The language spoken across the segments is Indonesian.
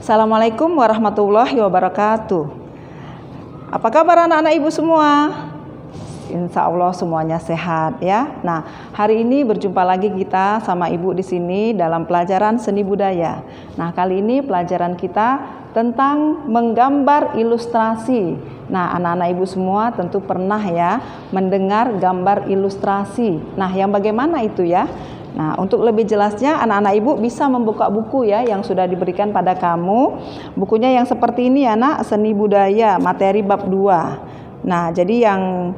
Assalamualaikum warahmatullahi wabarakatuh. Apa kabar anak-anak ibu semua? Insya Allah semuanya sehat ya. Nah, hari ini berjumpa lagi kita sama ibu di sini dalam pelajaran seni budaya. Nah, kali ini pelajaran kita tentang menggambar ilustrasi. Nah, anak-anak ibu semua tentu pernah ya mendengar gambar ilustrasi. Nah, yang bagaimana itu ya? Nah, untuk lebih jelasnya anak-anak ibu bisa membuka buku ya yang sudah diberikan pada kamu. Bukunya yang seperti ini ya nak, Seni Budaya, materi bab 2. Nah, jadi yang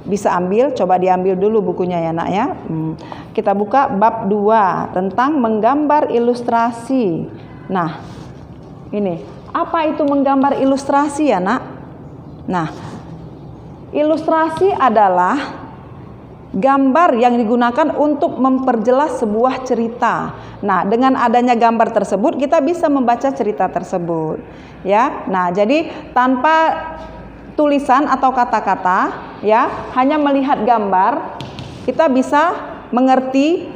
bisa ambil, coba diambil dulu bukunya ya nak ya. Kita buka bab 2 tentang menggambar ilustrasi. Nah, ini, apa itu menggambar ilustrasi ya nak? Nah, ilustrasi adalah gambar yang digunakan untuk memperjelas sebuah cerita. Nah, dengan adanya gambar tersebut kita bisa membaca cerita tersebut. Ya. Nah, jadi tanpa tulisan atau kata-kata, ya, hanya melihat gambar kita bisa mengerti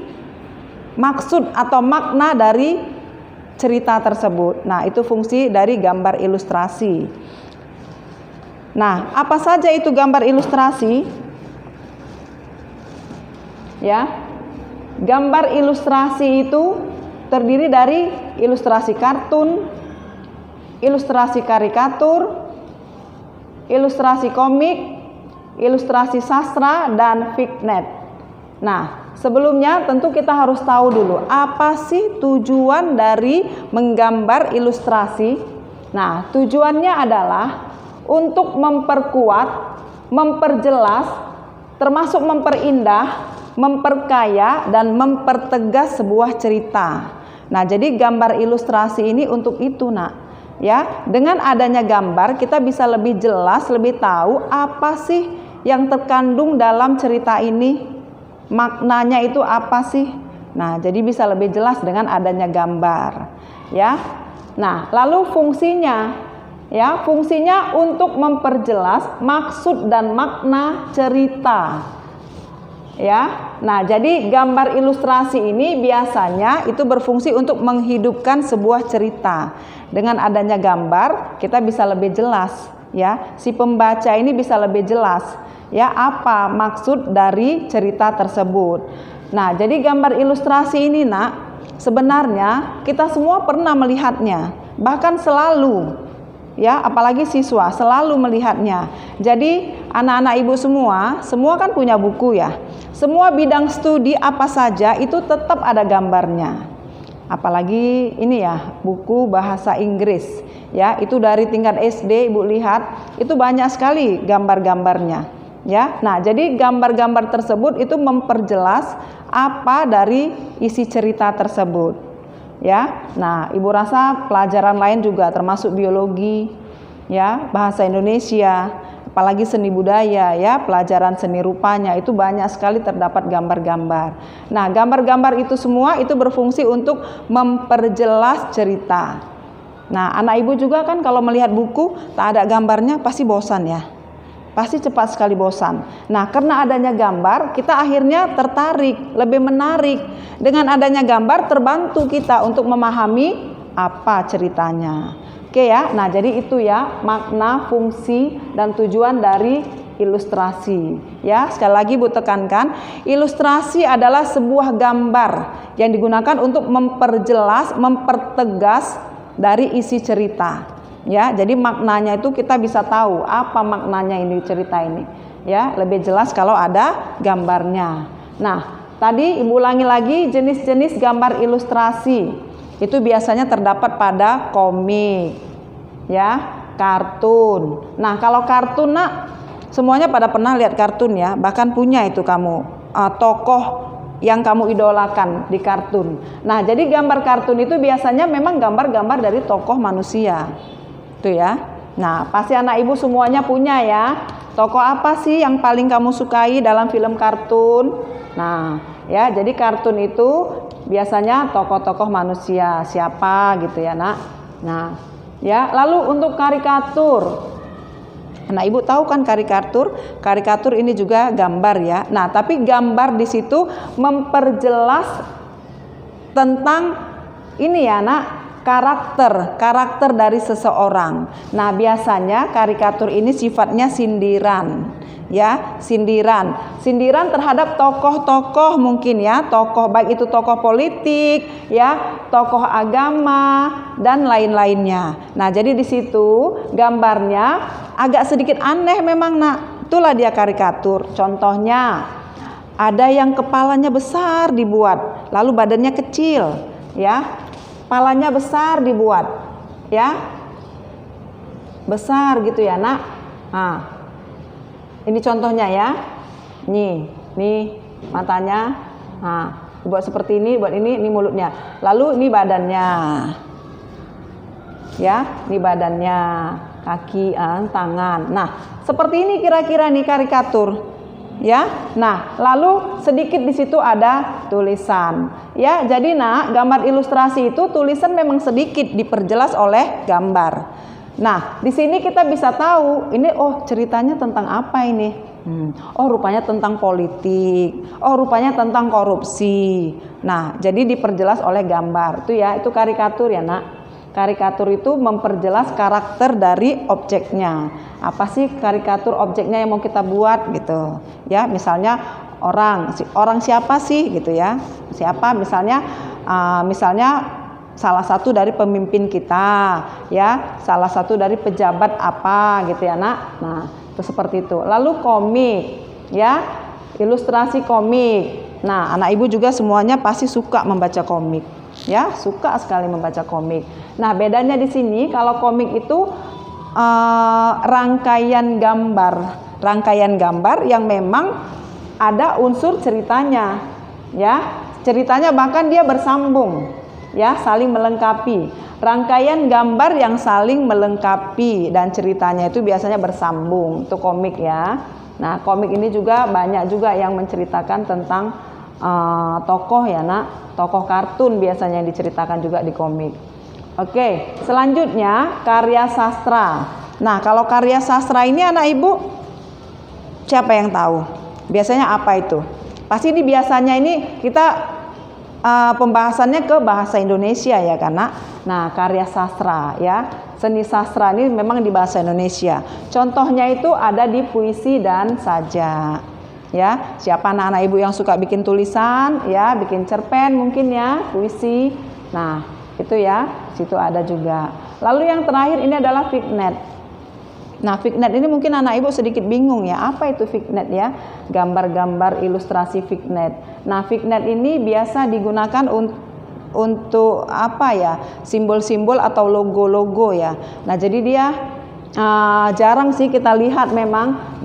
maksud atau makna dari cerita tersebut. Nah, itu fungsi dari gambar ilustrasi. Nah, apa saja itu gambar ilustrasi? Ya, gambar ilustrasi itu terdiri dari ilustrasi kartun, ilustrasi karikatur, ilustrasi komik, ilustrasi sastra, dan fignet. Nah, sebelumnya tentu kita harus tahu dulu apa sih tujuan dari menggambar ilustrasi. Nah, tujuannya adalah untuk memperkuat, memperjelas, termasuk memperindah, memperkaya dan mempertegas sebuah cerita. Nah, jadi gambar ilustrasi ini untuk itu nak. Ya, dengan adanya gambar kita bisa lebih jelas, lebih tahu apa sih yang terkandung dalam cerita ini. Maknanya itu apa sih? Nah, jadi bisa lebih jelas dengan adanya gambar. Ya. Nah, lalu fungsinya, ya, fungsinya untuk memperjelas maksud dan makna cerita. Ya, nah jadi gambar ilustrasi ini biasanya itu berfungsi untuk menghidupkan sebuah cerita. Dengan adanya gambar kita bisa lebih jelas, ya, si pembaca ini bisa lebih jelas, ya, apa maksud dari cerita tersebut. Nah, jadi gambar ilustrasi ini nak, sebenarnya kita semua pernah melihatnya, bahkan selalu. Ya, apalagi siswa selalu melihatnya. Jadi anak-anak ibu semua kan punya buku ya. Semua bidang studi apa saja itu tetap ada gambarnya. Apalagi ini ya, buku bahasa Inggris. Ya, itu dari tingkat SD ibu lihat, itu banyak sekali gambar-gambarnya. Ya, nah jadi gambar-gambar tersebut itu memperjelas apa dari isi cerita tersebut. Ya, nah ibu rasa pelajaran lain juga termasuk biologi, ya, bahasa Indonesia, apalagi seni budaya, ya, pelajaran seni rupanya itu banyak sekali terdapat gambar-gambar. Nah, gambar-gambar itu semua itu berfungsi untuk memperjelas cerita. Nah, anak ibu juga kan kalau melihat buku tak ada gambarnya pasti bosan ya. Pasti cepat sekali bosan. Nah, karena adanya gambar, kita akhirnya tertarik, lebih menarik. Dengan adanya gambar, terbantu kita untuk memahami apa ceritanya. Oke ya, nah jadi itu ya makna, fungsi, dan tujuan dari ilustrasi. Ya, sekali lagi Bu tekankan, ilustrasi adalah sebuah gambar yang digunakan untuk memperjelas, mempertegas dari isi cerita. Ya, jadi maknanya itu kita bisa tahu apa maknanya ini cerita ini. Ya, lebih jelas kalau ada gambarnya. Nah, tadi Ibu ulangi lagi jenis-jenis gambar ilustrasi. Itu biasanya terdapat pada komik, ya, kartun. Nah, kalau kartun nak, semuanya pada pernah lihat kartun ya, bahkan punya itu kamu tokoh yang kamu idolakan di kartun. Nah, jadi gambar kartun itu biasanya memang gambar-gambar dari tokoh manusia. Itu ya. Nah, pasti anak ibu semuanya punya ya. Tokoh apa sih yang paling kamu sukai dalam film kartun? Nah, ya, jadi kartun itu biasanya tokoh-tokoh manusia, siapa gitu ya, nak. Nah, ya, lalu untuk karikatur. Nah, ibu tahu kan karikatur? Karikatur ini juga gambar ya. Nah, tapi gambar di situ memperjelas tentang ini ya, nak. karakter dari seseorang. Nah, biasanya karikatur ini sifatnya sindiran, ya, sindiran terhadap tokoh-tokoh mungkin ya, tokoh baik itu tokoh politik, ya, tokoh agama dan lain-lainnya. Nah, jadi di situ gambarnya agak sedikit aneh memang, Nak. Itulah dia karikatur. Contohnya ada yang kepalanya besar dibuat, lalu badannya kecil, ya. Kepalanya besar dibuat, ya, besar gitu ya, Nak. Nah, ini contohnya ya, nih matanya, nah, buat seperti ini, buat ini mulutnya, lalu ini badannya, ya, ini badannya, kaki, tangan. Nah, seperti ini kira-kira nih karikatur. Ya, nah lalu sedikit di situ ada tulisan. Ya, jadi Nak, gambar ilustrasi itu tulisan memang sedikit diperjelas oleh gambar. Nah, di sini kita bisa tahu ini ceritanya tentang apa ini? Oh, rupanya tentang politik. Oh, rupanya tentang korupsi. Nah, jadi diperjelas oleh gambar. Itu karikatur ya, Nak. Karikatur itu memperjelas karakter dari objeknya. Apa sih karikatur objeknya yang mau kita buat gitu. Ya, misalnya orang siapa sih gitu ya. Siapa misalnya salah satu dari pemimpin kita, ya, salah satu dari pejabat apa gitu ya, Nak. Nah, itu seperti itu. Lalu komik, ya, ilustrasi komik. Nah, anak ibu juga semuanya pasti suka membaca komik. Ya, suka sekali membaca komik. Nah, bedanya di sini kalau komik itu rangkaian gambar yang memang ada unsur ceritanya, ya. Ceritanya bahkan dia bersambung, ya, saling melengkapi. Rangkaian gambar yang saling melengkapi dan ceritanya itu biasanya bersambung. Itu komik ya. Nah, komik ini juga banyak juga yang menceritakan tentang tokoh ya, Nak. Tokoh kartun biasanya yang diceritakan juga di komik. Oke, selanjutnya karya sastra. Nah, kalau karya sastra ini anak ibu siapa yang tahu? Biasanya apa itu? Pasti ini biasanya ini kita pembahasannya ke bahasa Indonesia ya, karena nah karya sastra ya, seni sastra ini memang di bahasa Indonesia. Contohnya itu ada di puisi dan sajak. Ya, siapa anak-anak ibu yang suka bikin tulisan, ya, bikin cerpen mungkin ya, puisi. Nah, itu ya, situ ada juga. Lalu yang terakhir ini adalah fignet. Nah, fignet ini mungkin anak ibu sedikit bingung ya, apa itu fignet ya? Gambar-gambar ilustrasi fignet. Nah, fignet ini biasa digunakan untuk apa ya? Simbol-simbol atau logo-logo ya. Nah, jadi dia jarang sih kita lihat, memang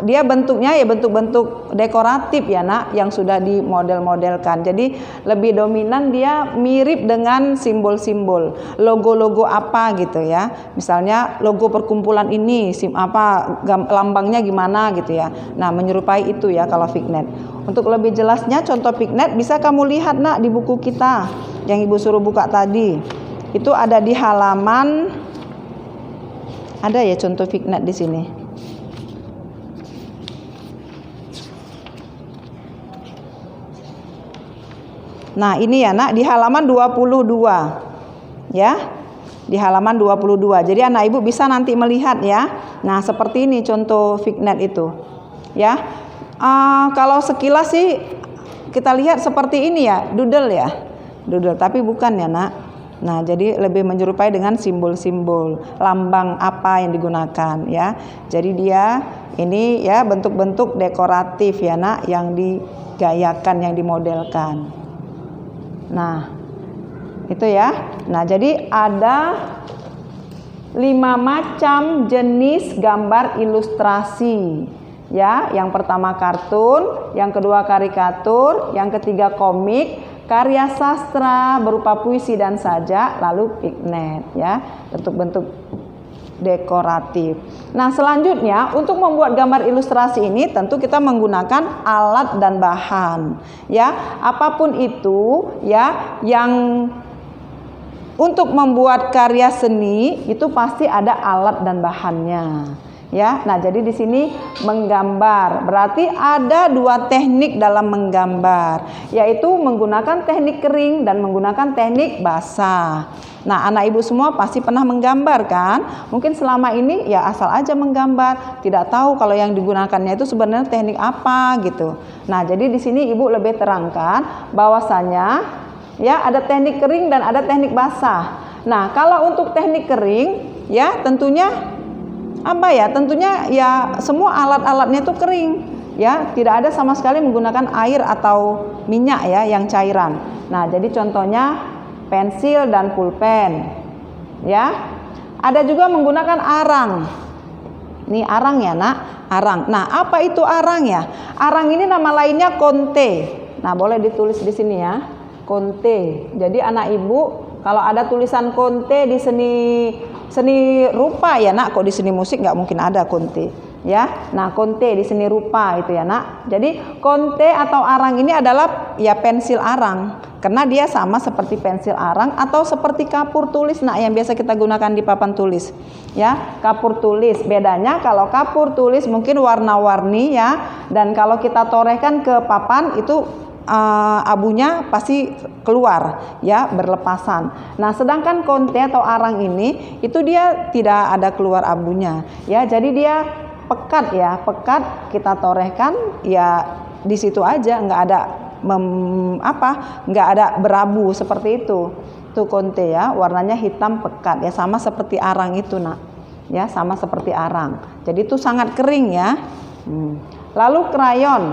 dia bentuknya ya bentuk-bentuk dekoratif ya, Nak, yang sudah dimodel-modelkan. Jadi lebih dominan dia mirip dengan simbol-simbol, logo-logo apa gitu ya. Misalnya logo perkumpulan ini, lambangnya gimana gitu ya. Nah, menyerupai itu ya kalau fignet. Untuk lebih jelasnya contoh fignet bisa kamu lihat, Nak, di buku kita yang Ibu suruh buka tadi. Itu ada di halaman, ada ya contoh fignet di sini. Nah, ini ya, Nak, di halaman 22. Ya. Di halaman 22. Jadi anak ibu bisa nanti melihat ya. Nah, seperti ini contoh fignet itu. Ya. Kalau sekilas sih kita lihat seperti ini ya, doodle ya. Doodle, tapi bukan ya, Nak. Nah, jadi lebih menyerupai dengan simbol-simbol, lambang apa yang digunakan ya. Jadi dia ini ya bentuk-bentuk dekoratif ya, Nak, yang digayakan, yang dimodelkan. Nah, itu ya. Nah, jadi ada 5 macam jenis gambar ilustrasi. Ya, yang pertama kartun, yang kedua karikatur, yang ketiga komik, karya sastra berupa puisi dan sajak, lalu fignet ya, bentuk-bentuk dekoratif. Nah, selanjutnya untuk membuat gambar ilustrasi ini tentu kita menggunakan alat dan bahan. Ya, apapun itu ya, yang untuk membuat karya seni itu pasti ada alat dan bahannya. Ya, nah jadi di sini menggambar. Berarti ada dua teknik dalam menggambar, yaitu menggunakan teknik kering dan menggunakan teknik basah. Nah, anak ibu semua pasti pernah menggambar kan? Mungkin selama ini ya asal aja menggambar, tidak tahu kalau yang digunakannya itu sebenarnya teknik apa gitu. Nah, jadi di sini ibu lebih terangkan bahwasanya ya ada teknik kering dan ada teknik basah. Nah, kalau untuk teknik kering ya tentunya apa ya? Tentunya ya semua alat-alatnya itu kering, ya tidak ada sama sekali menggunakan air atau minyak ya yang cairan. Nah, jadi contohnya pensil dan pulpen, ya. Ada juga menggunakan arang. Ini arang ya nak, arang. Nah, apa itu arang ya? Arang ini nama lainnya konte. Nah, boleh ditulis di sini ya, konte. Jadi anak ibu kalau ada tulisan konte di seni rupa ya nak, kok di seni musik nggak mungkin ada konte ya. Nah, konte di seni rupa itu ya nak. Jadi konte atau arang ini adalah ya pensil arang, karena dia sama seperti pensil arang atau seperti kapur tulis nak yang biasa kita gunakan di papan tulis ya. Kapur tulis bedanya kalau kapur tulis mungkin warna-warni ya, dan kalau kita torehkan ke papan itu abunya pasti keluar ya, berlepasan. Nah, sedangkan konte atau arang ini itu dia tidak ada keluar abunya ya, jadi dia pekat ya, pekat, kita torehkan ya di situ aja, nggak ada nggak ada berabu seperti itu. Itu konte ya, warnanya hitam pekat ya, sama seperti arang itu nak ya, sama seperti arang. Jadi itu sangat kering ya. Lalu krayon.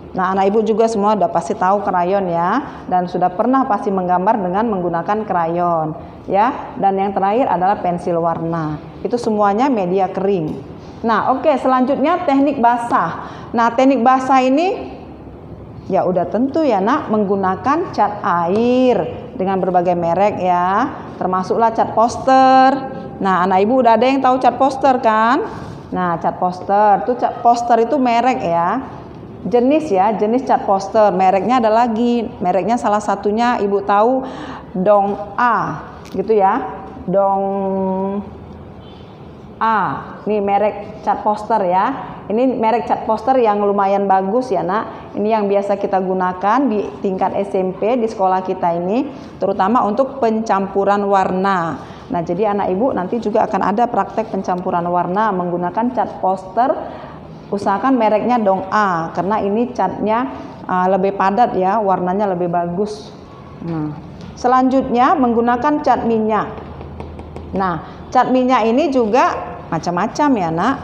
Nah, anak ibu juga semua udah pasti tahu krayon ya, dan sudah pernah pasti menggambar dengan menggunakan krayon ya. Dan yang terakhir adalah pensil warna. Itu semuanya media kering. Nah, oke, selanjutnya teknik basah. Nah, teknik basah ini ya udah tentu ya nak, menggunakan cat air dengan berbagai merek ya, termasuklah cat poster. Nah, anak ibu udah ada yang tahu cat poster kan? Nah, cat poster tuh, cat poster itu merek ya, jenis ya, jenis cat poster. Mereknya ada lagi, mereknya salah satunya ibu tahu Dong A gitu ya, Dong A. Ini merek cat poster ya. Ini merek cat poster yang lumayan bagus ya nak. Ini yang biasa kita gunakan di tingkat SMP di sekolah kita ini, terutama untuk pencampuran warna. Nah, jadi anak ibu nanti juga akan ada praktek pencampuran warna menggunakan cat poster. Usahakan mereknya Dong A, karena ini catnya lebih padat ya, warnanya lebih bagus. Nah, selanjutnya menggunakan cat minyak. Nah, cat minyak ini juga macam-macam ya nak,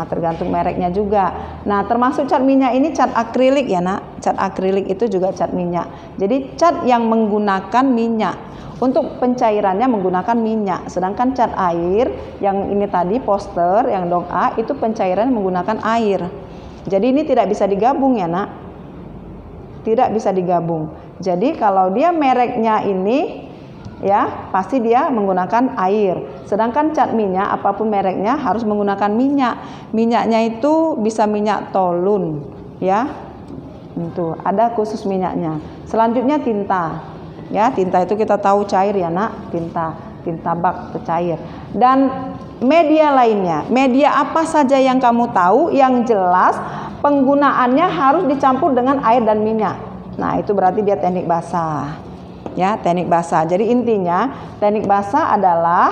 tergantung mereknya juga. Nah, termasuk cat minyak ini cat akrilik ya nak. Cat akrilik itu juga cat minyak. Jadi cat yang menggunakan minyak. Untuk pencairannya menggunakan minyak. Sedangkan cat air yang ini tadi poster yang Dong A itu pencairannya menggunakan air. Jadi ini tidak bisa digabung ya nak. Tidak bisa digabung. Jadi kalau dia mereknya ini ya pasti dia menggunakan air. Sedangkan cat minyak apapun mereknya harus menggunakan minyak. Minyaknya itu bisa minyak tolun ya. Itu ada khusus minyaknya. Selanjutnya tinta. Ya, tinta itu kita tahu cair ya nak, tinta bak itu cair. Dan media lainnya, media apa saja yang kamu tahu yang jelas penggunaannya harus dicampur dengan air dan minyak. Nah, itu berarti dia teknik basah. Ya, teknik basah. Jadi intinya teknik basah adalah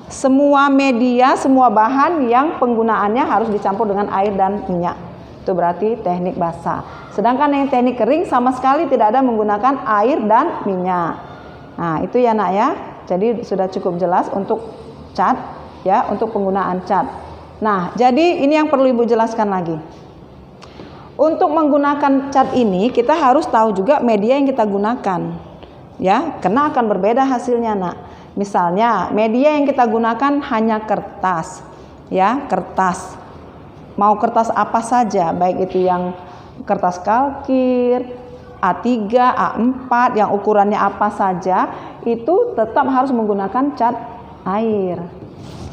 semua media, semua bahan yang penggunaannya harus dicampur dengan air dan minyak. Itu berarti teknik basah. Sedangkan yang teknik kering sama sekali tidak ada menggunakan air dan minyak. Nah, itu ya nak ya. Jadi sudah cukup jelas untuk cat ya, untuk penggunaan cat. Nah, jadi ini yang perlu ibu jelaskan lagi. Untuk menggunakan cat ini kita harus tahu juga media yang kita gunakan. Ya, karena akan berbeda hasilnya nak. Misalnya media yang kita gunakan hanya kertas. Ya, kertas. Mau kertas apa saja, baik itu yang kertas kalkir, A3, A4, yang ukurannya apa saja, itu tetap harus menggunakan cat air.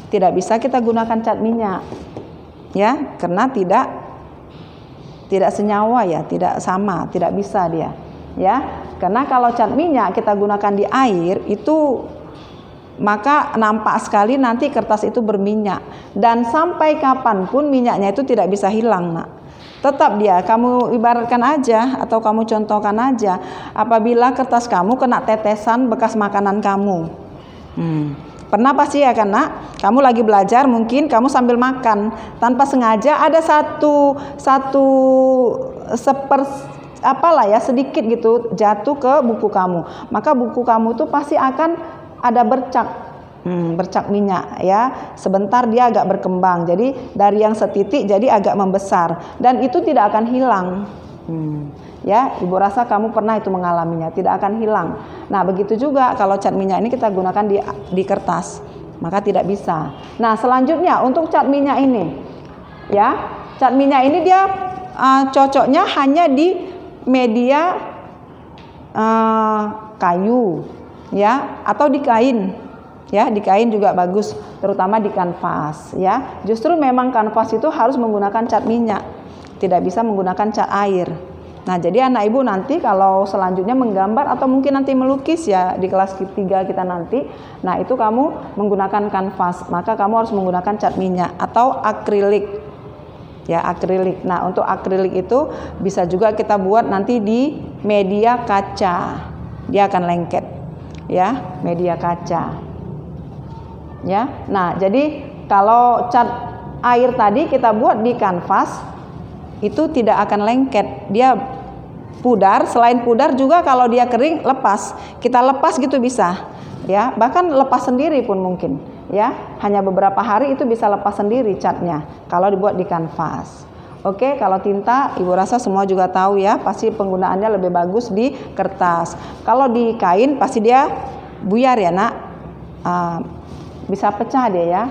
Tidak bisa kita gunakan cat minyak. Ya, karena tidak senyawa ya, tidak sama, tidak bisa dia. Ya, karena kalau cat minyak kita gunakan di air itu maka nampak sekali nanti kertas itu berminyak, dan sampai kapanpun minyaknya itu tidak bisa hilang, nak. Tetap dia, kamu ibaratkan aja atau kamu contohkan aja, apabila kertas kamu kena tetesan bekas makanan kamu, pernah pasti ya kan, nak? Kamu lagi belajar, mungkin kamu sambil makan, tanpa sengaja ada satu sedikit gitu jatuh ke buku kamu, maka buku kamu tuh pasti akan ada bercak minyak ya. Sebentar dia agak berkembang, jadi dari yang setitik jadi agak membesar, dan itu tidak akan hilang. Ya, ibu rasa kamu pernah itu mengalaminya, tidak akan hilang. Nah, begitu juga kalau cat minyak ini kita gunakan di kertas, maka tidak bisa. Nah, selanjutnya untuk cat minyak ini, ya, cat minyak ini dia cocoknya hanya di media kayu, ya, atau di kain. Ya, di kain juga bagus, terutama di kanvas ya. Justru memang kanvas itu harus menggunakan cat minyak, tidak bisa menggunakan cat air. Nah, jadi anak ibu nanti kalau selanjutnya menggambar atau mungkin nanti melukis ya di kelas 3 kita nanti, nah itu kamu menggunakan kanvas, maka kamu harus menggunakan cat minyak atau akrilik. Ya, akrilik. Nah, untuk akrilik itu bisa juga kita buat nanti di media kaca. Dia akan lengket. Ya, media kaca. Ya. Nah, jadi kalau cat air tadi kita buat di kanvas itu tidak akan lengket. Dia pudar, selain pudar juga kalau dia kering lepas. Kita lepas gitu bisa. Ya, bahkan lepas sendiri pun mungkin. Ya, hanya beberapa hari itu bisa lepas sendiri catnya kalau dibuat di kanvas. Oke, kalau tinta ibu rasa semua juga tahu ya, pasti penggunaannya lebih bagus di kertas. Kalau di kain pasti dia buyar ya, nak. Bisa pecah dia ya,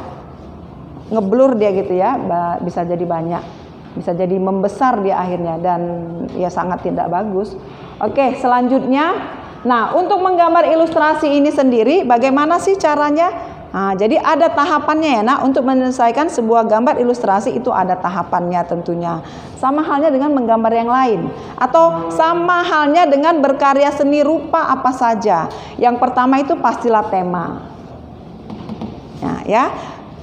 ngeblur dia gitu ya, bisa jadi banyak, bisa jadi membesar dia akhirnya, dan ya sangat tidak bagus. Oke, selanjutnya, nah untuk menggambar ilustrasi ini sendiri bagaimana sih caranya? Nah, jadi ada tahapannya ya, nak. Untuk menyelesaikan sebuah gambar ilustrasi itu ada tahapannya tentunya. Sama halnya dengan menggambar yang lain, atau sama halnya dengan berkarya seni rupa apa saja. Yang pertama itu pastilah tema. Nah, ya,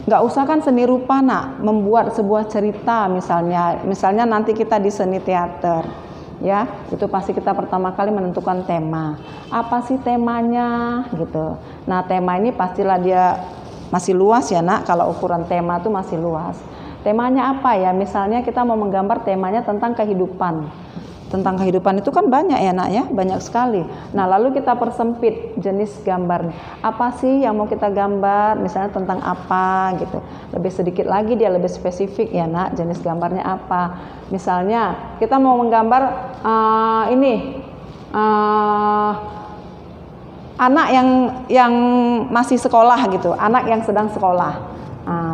nggak usah kan seni rupa, nak, membuat sebuah cerita misalnya nanti kita di seni teater, ya, itu pasti kita pertama kali menentukan tema. Apa sih temanya, gitu. Nah, tema ini pastilah dia masih luas ya, nak. Kalau ukuran tema itu masih luas. Temanya apa ya? Misalnya kita mau menggambar temanya tentang kehidupan. Tentang kehidupan itu kan banyak ya, nak ya, banyak sekali. Nah, lalu kita persempit jenis gambarnya. Apa sih yang mau kita gambar? Misalnya tentang apa gitu. Lebih sedikit lagi dia lebih spesifik ya, nak, jenis gambarnya apa. Misalnya kita mau menggambar anak yang masih sekolah gitu, anak yang sedang sekolah.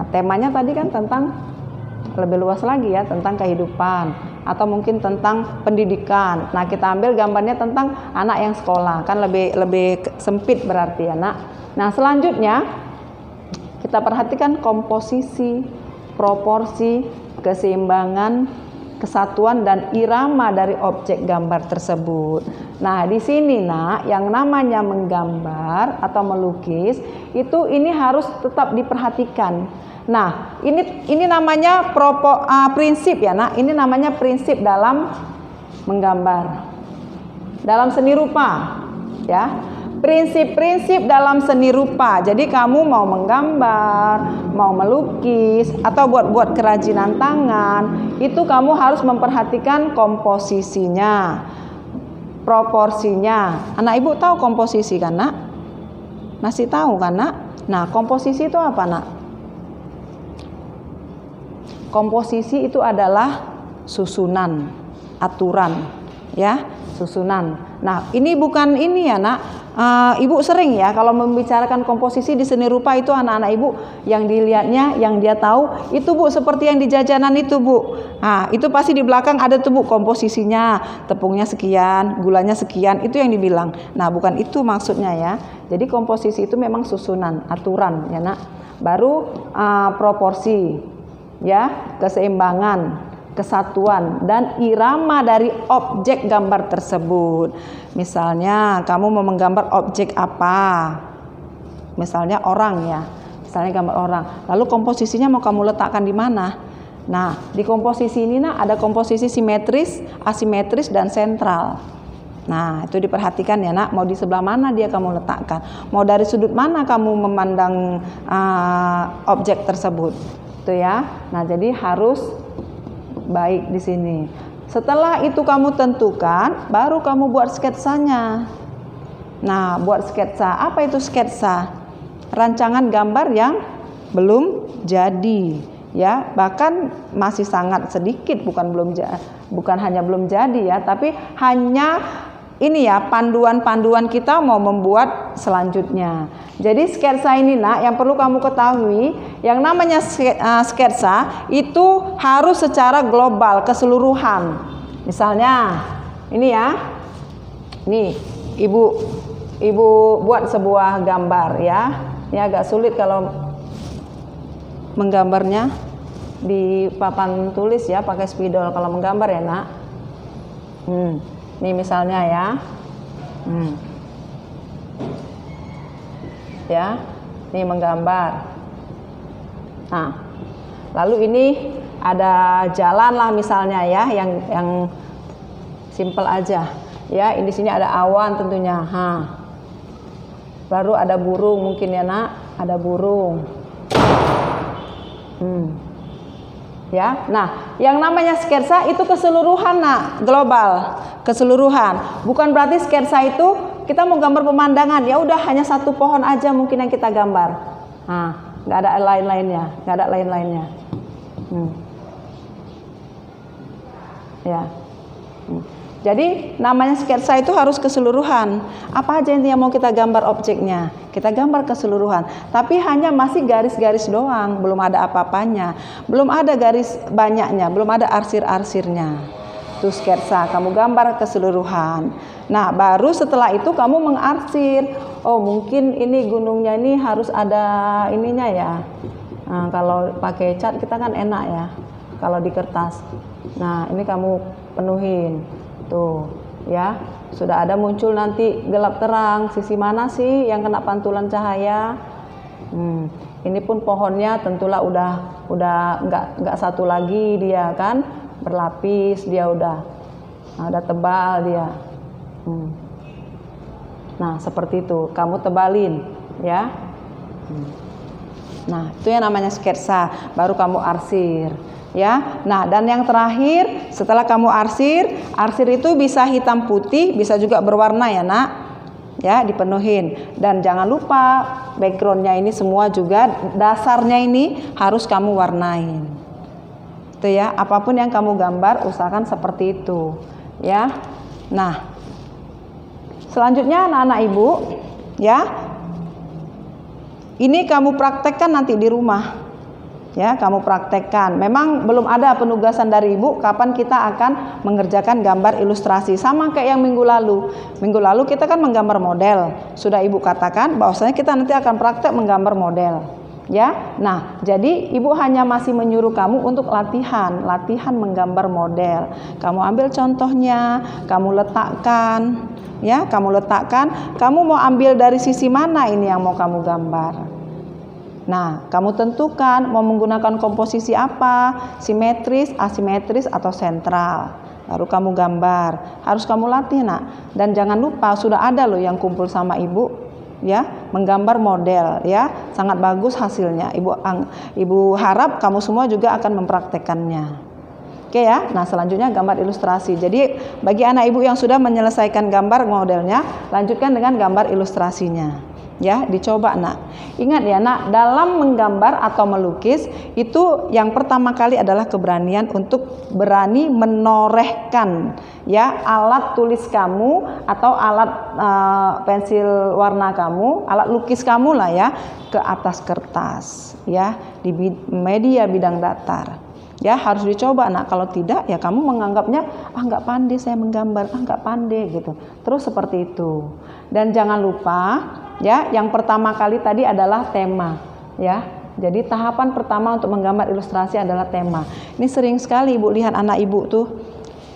Temanya tadi kan tentang lebih luas lagi ya, tentang kehidupan atau mungkin tentang pendidikan. Nah, kita ambil gambarnya tentang anak yang sekolah, kan lebih sempit berarti ya, nak. Nah, selanjutnya kita perhatikan komposisi, proporsi, keseimbangan, kesatuan dan irama dari objek gambar tersebut. Nah, di sini, nak, yang namanya menggambar atau melukis itu ini harus tetap diperhatikan. Nah, ini namanya prinsip ya, nak. Ini namanya prinsip dalam menggambar, dalam seni rupa, ya. Prinsip-prinsip dalam seni rupa. Jadi kamu mau menggambar, mau melukis, atau buat kerajinan tangan, itu kamu harus memperhatikan komposisinya, proporsinya. Anak ibu tahu komposisi kan, nak? Masih tahu kan, nak? Nah, komposisi itu apa, nak? Komposisi itu adalah susunan, aturan, ya, susunan. Nah, ini bukan ini ya, nak. Ibu sering ya kalau membicarakan komposisi di seni rupa itu anak-anak ibu yang dilihatnya, yang dia tahu itu, Bu, seperti yang di jajanan itu, Bu. Nah, itu pasti di belakang ada tuh, Bu, komposisinya, tepungnya sekian, gulanya sekian, itu yang dibilang. Nah, bukan itu maksudnya ya. Jadi komposisi itu memang susunan, aturan ya, nak. Baru proporsi, ya, keseimbangan, kesatuan dan irama dari objek gambar tersebut. Misalnya kamu mau menggambar objek apa, misalnya orang ya, misalnya gambar orang. Lalu komposisinya mau kamu letakkan di mana? Nah, di komposisi ini ada komposisi simetris, asimetris, dan sentral. Nah, itu diperhatikan ya nak, mau di sebelah mana dia kamu letakkan, mau dari sudut mana kamu memandang objek tersebut, itu ya. Nah, jadi harus baik di sini. Setelah itu kamu tentukan, baru kamu buat sketsanya. Nah, buat sketsa, apa itu sketsa? Rancangan gambar yang belum jadi, ya, bahkan masih sangat sedikit, bukan hanya belum jadi ya, tapi hanya ini ya panduan-panduan kita mau membuat selanjutnya. Jadi sketsa ini nak yang perlu kamu ketahui, yang namanya sketsa itu harus secara global, keseluruhan. Misalnya ini ya, nih ibu buat sebuah gambar ya. Ini agak sulit kalau menggambarnya di papan tulis ya, pakai spidol kalau menggambar ya nak. Ini misalnya ya, ya, ini menggambar. Nah, lalu ini ada jalan lah misalnya ya, yang simple aja. Ya, di sini ada awan tentunya. Baru ada burung mungkin ya nak, ada burung. Ya, nah, yang namanya sketsa itu keseluruhan nak, global, keseluruhan. Bukan berarti sketsa itu kita mau gambar pemandangan, ya udah hanya satu pohon aja mungkin yang kita gambar. Nggak ada lain-lainnya, nggak ada lain-lainnya. Ya. Jadi namanya sketsa itu harus keseluruhan. Apa aja yang mau kita gambar objeknya, kita gambar keseluruhan. Tapi hanya masih garis-garis doang, belum ada apa-apanya, belum ada garis banyaknya, belum ada arsir-arsirnya. Itu sketsa, kamu gambar keseluruhan. Nah, baru setelah itu kamu mengarsir. Oh, mungkin ini gunungnya ini harus ada ininya ya. Nah, kalau pakai cat kita kan enak ya, kalau di kertas. Nah, ini kamu penuhin. Tuh, ya, sudah ada muncul nanti gelap terang, sisi mana sih yang kena pantulan cahaya. Ini pun pohonnya tentulah udah nggak satu lagi dia kan, berlapis dia udah tebal dia. Nah, seperti itu, kamu tebalin, ya. Nah, itu yang namanya sketsa, baru kamu arsir. Ya, nah dan yang terakhir setelah kamu arsir itu bisa hitam putih, bisa juga berwarna ya nak, ya dipenuhin. Dan jangan lupa backgroundnya ini semua juga dasarnya ini harus kamu warnain. Itu ya, apapun yang kamu gambar usahakan seperti itu, ya. Nah, selanjutnya anak-anak ibu, ya, ini kamu praktekkan nanti di rumah. Ya, kamu praktekkan. Memang belum ada penugasan dari ibu kapan kita akan mengerjakan gambar ilustrasi. Sama kayak yang minggu lalu. Minggu lalu kita kan menggambar model. Sudah ibu katakan bahwasanya kita nanti akan praktek menggambar model. Ya, nah jadi ibu hanya masih menyuruh kamu untuk latihan menggambar model. Kamu ambil contohnya, kamu letakkan. Ya, kamu letakkan. Kamu mau ambil dari sisi mana ini yang mau kamu gambar? Nah, kamu tentukan mau menggunakan komposisi apa, simetris, asimetris, atau sentral. Baru kamu gambar. Harus kamu latih nak. Dan jangan lupa sudah ada loh yang kumpul sama ibu, ya, menggambar model, ya, sangat bagus hasilnya. Ibu harap kamu semua juga akan mempraktekannya. Oke ya. Nah, selanjutnya gambar ilustrasi. Jadi bagi anak ibu yang sudah menyelesaikan gambar modelnya, lanjutkan dengan gambar ilustrasinya. Ya, dicoba nak. Ingat ya nak, dalam menggambar atau melukis itu yang pertama kali adalah keberanian untuk berani menorehkan ya alat tulis kamu atau alat pensil warna kamu, alat lukis kamu lah ya, ke atas kertas ya, di media bidang datar. Ya, harus dicoba nak. Kalau tidak ya kamu menganggapnya nggak pandai saya menggambar, nggak pandai gitu. Terus seperti itu. Dan jangan lupa ya, yang pertama kali tadi adalah tema ya. Jadi tahapan pertama untuk menggambar ilustrasi adalah tema. Ini sering sekali ibu lihat anak ibu tuh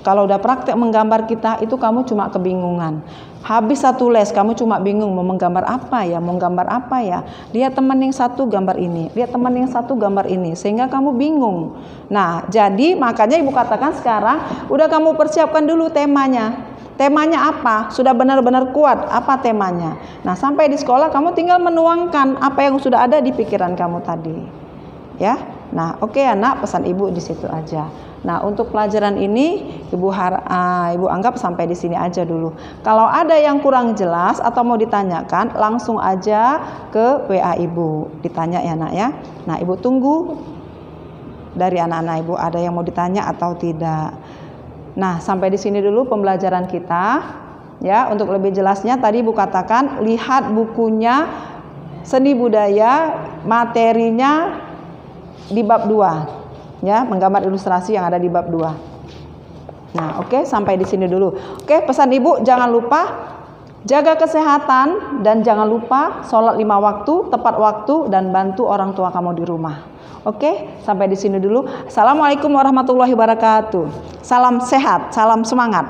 Kalau udah praktek menggambar kita, itu kamu cuma kebingungan. Habis satu les, kamu cuma bingung mau menggambar apa ya, mau gambar apa ya. Lihat teman yang satu gambar ini, lihat teman yang satu gambar ini, sehingga kamu bingung. Nah, jadi makanya ibu katakan sekarang, udah kamu persiapkan dulu temanya. Temanya apa? Sudah benar-benar kuat apa temanya? Nah, sampai di sekolah kamu tinggal menuangkan apa yang sudah ada di pikiran kamu tadi. Ya. Nah, oke anak, pesan ibu di situ aja. Nah, untuk pelajaran ini ibu anggap sampai di sini aja dulu. Kalau ada yang kurang jelas atau mau ditanyakan, langsung aja ke WA ibu, ditanya ya nak ya. Nah, ibu tunggu dari anak-anak ibu ada yang mau ditanya atau tidak. Nah, sampai di sini dulu pembelajaran kita. Ya, untuk lebih jelasnya tadi ibu katakan lihat bukunya Seni Budaya, materinya di bab 2. Ya, menggambar ilustrasi yang ada di bab 2. Nah, oke, sampai di sini dulu. Oke, pesan ibu jangan lupa jaga kesehatan dan jangan lupa sholat 5 waktu, tepat waktu dan bantu orang tua kamu di rumah. Oke, sampai di sini dulu. Assalamualaikum warahmatullahi wabarakatuh. Salam sehat, salam semangat.